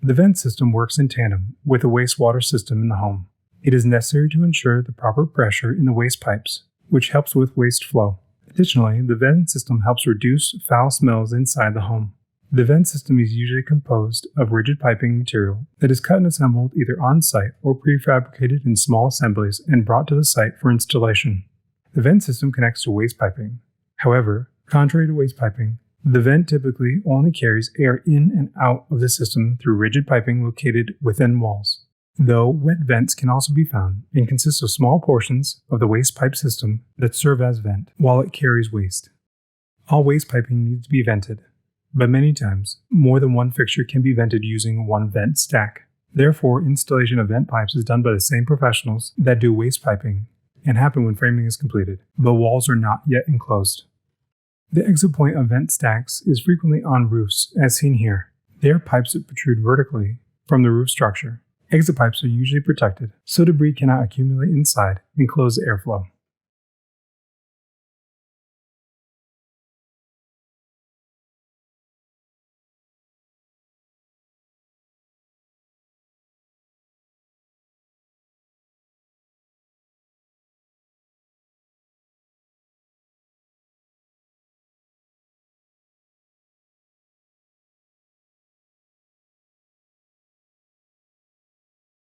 The vent system works in tandem with the wastewater system in the home. It is necessary to ensure the proper pressure in the waste pipes, which helps with waste flow. Additionally, the vent system helps reduce foul smells inside the home. The vent system is usually composed of rigid piping material that is cut and assembled either on-site or prefabricated in small assemblies and brought to the site for installation. The vent system connects to waste piping. However, contrary to waste piping, the vent typically only carries air in and out of the system through rigid piping located within walls. Though wet vents can also be found and consist of small portions of the waste pipe system that serve as vent while it carries waste. All waste piping needs to be vented, but many times, more than one fixture can be vented using one vent stack. Therefore, installation of vent pipes is done by the same professionals that do waste piping and happen when framing is completed, but walls are not yet enclosed. The exit point of vent stacks is frequently on roofs, as seen here. They are pipes that protrude vertically from the roof structure. Exit pipes are usually protected, so debris cannot accumulate inside and close the airflow.